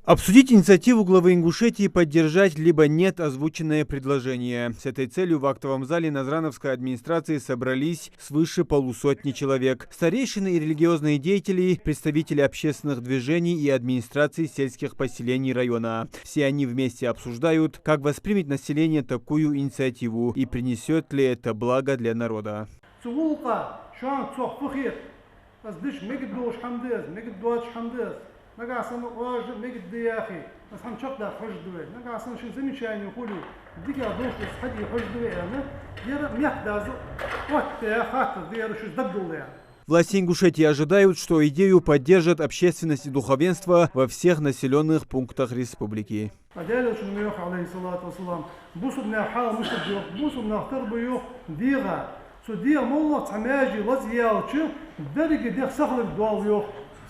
Обсудить инициативу главы Ингушетии поддержать либо нет озвученное предложение. С этой целью в актовом зале Назрановской администрации собрались свыше полусотни человек. Старейшины и религиозные деятели, представители общественных движений и администрации сельских поселений района. Все они вместе обсуждают, как воспримет население такую инициативу и принесет ли это благо для народа. نقاسم واجد مجد يا أخي بس هم شقدا حج دوي نقاسم شو زمي شاين يقولوا ديك دوش بس حد يحج دوي أنا دير ميح داز وقت يا خاطر دير شو زدقوا يعني. Власти Ингушетии ожидают, что идею поддержат общественность и духовенство во всех населенных пунктах республики.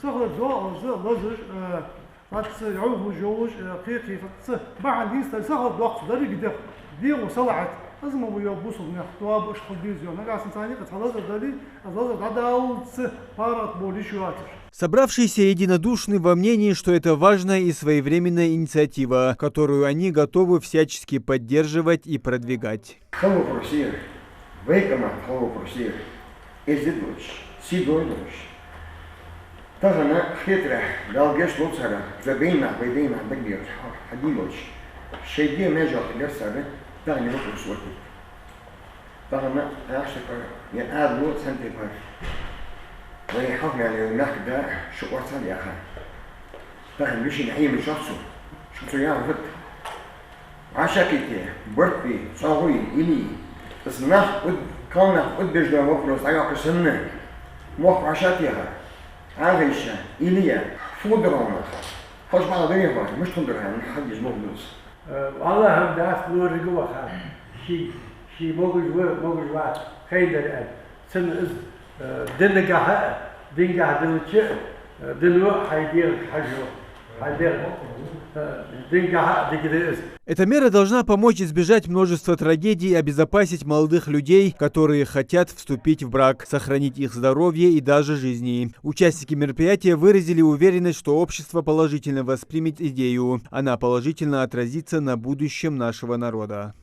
صغر دواء لزج فاتس يعوه جوج قيقي فاتس بعد ينسى صغر دواء دري قدر دي وصلعت لازم أبو يبوس من اختواب إيش خديزيو نقاس إنساني قد خلاص دلي خلاص عداو تس بارات بوليش واتر. Собравшиеся единодушны во мнении, что это важная и своевременная инициатива, которую они готовы всячески поддерживать и продвигать. تغنى خيتره دالجش لوتسرة زبينا بيدينا بقدر حديلوش شيء ما جاء درسره تغنى لوتس وقت تغنى أشكر يعني أدلو سنتي بار ويحكم يعني نحكي شو وصل يا أخي تغنى مش نحيم شخصه شخصه يعرف عشاكيتي برتبي صاوي إلي بس نح قد كان قد بيجنا مفروض عياق سنة موقع عشاتيها عايشة إليا فودرانا خوش بعض بينهم مش تندرها حد يجمع فلوس والله هم داس نور جوا خان شي موجود واحد خير الآن سن دنجها دلتش دلو حيدير حجو حيدير دنجها دقيقة. Эта мера должна помочь избежать множества трагедий и обезопасить молодых людей, которые хотят вступить в брак, сохранить их здоровье и даже жизни. Участники мероприятия выразили уверенность, что общество положительно воспримет идею. Она положительно отразится на будущем нашего народа.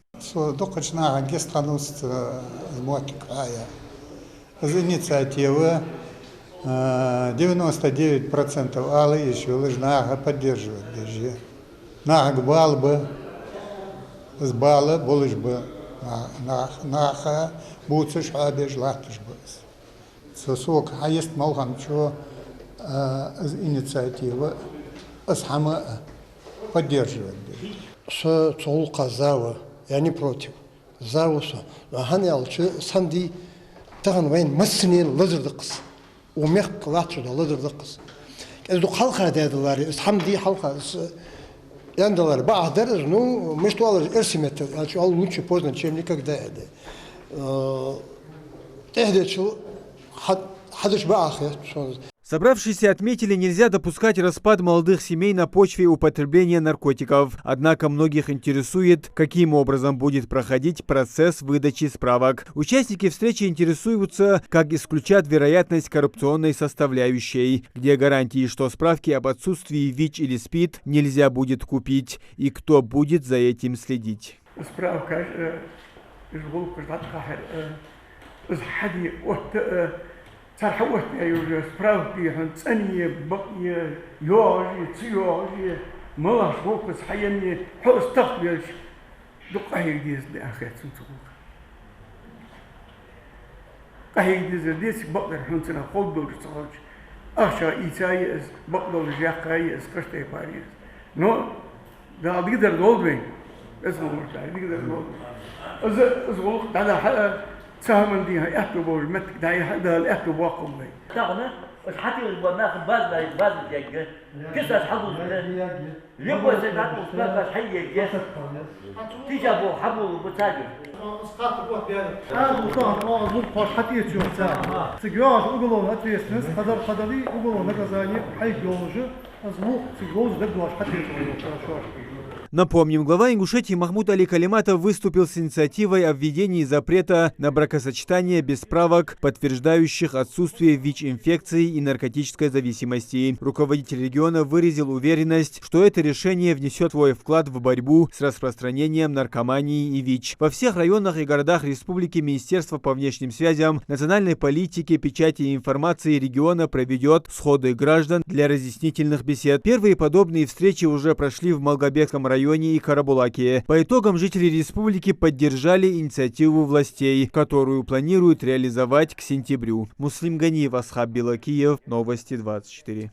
Инициатива 99% алы еще лыжнага поддерживает даже. Наг бал бы с бала болыш бы наха буцеш абеж латыш бы. Сосок а есть малган что инициатива асхама поддерживает. С цолка зава я не против. Завуса хани алчы санди таган вайн массини лазырдыкс. وميخ لاتشو ده لدر دقص إذا حلقة دادلاري اسحمدي حلقة яндалар бахдер ну мы что алар эрсимет а лучше поздно чем никогда это что хадыш баахе. Собравшиеся отметили, нельзя допускать распад молодых семей на почве употребления наркотиков. Однако многих интересует, каким образом будет проходить процесс выдачи справок. Участники встречи интересуются, как исключат вероятность коррупционной составляющей, где гарантии, что справки об отсутствии ВИЧ или СПИД нельзя будет купить, и кто будет за этим следить. صار يا يوجد سبراوتي هنسانية بقية يوجي تيوجي ملاش بوكس حياني حو استقبلش دق هيديز لأخيات سنتقوك هيديز ديس بقدر هنسنا خلدو لسراج أخشى إيسايس بقدر جاقاي اسكشتي باريس نو ده قدر دولبين اسمه مرتاح قدر دولبين أزغلق ده حقا سامن دي هيأكلوا بالمتك ده هذا الأكل واقم لي. تاعنا حتى ناخذ باز الجاج كيس حبوا يبغى سيدات مصطفى حي الجاج تجابوا حبوا بتاجر. هذا وطن زوج حتى يشوف ساعة. سجاج أقولون أتريسنس قدري أقولون نجزاني حي جوج أزمو سجوز دبواش حتى يشوف. Напомним, глава Ингушетии Махмуд Али Калиматов выступил с инициативой о введении запрета на бракосочетание без справок, подтверждающих отсутствие ВИЧ-инфекции и наркотической зависимости. Руководитель региона выразил уверенность, что это решение внесет свой вклад в борьбу с распространением наркомании и ВИЧ. Во всех районах и городах республики Министерство по внешним связям, национальной политике, печати и информации региона проведет сходы граждан для разъяснительных бесед. Первые подобные встречи уже прошли в Малгобекском районе и Карабулаке. По итогам жители республики поддержали инициативу властей, которую планируют реализовать к сентябрю. Муслим Ганиев, Асхаб Билакиев, Новости 24.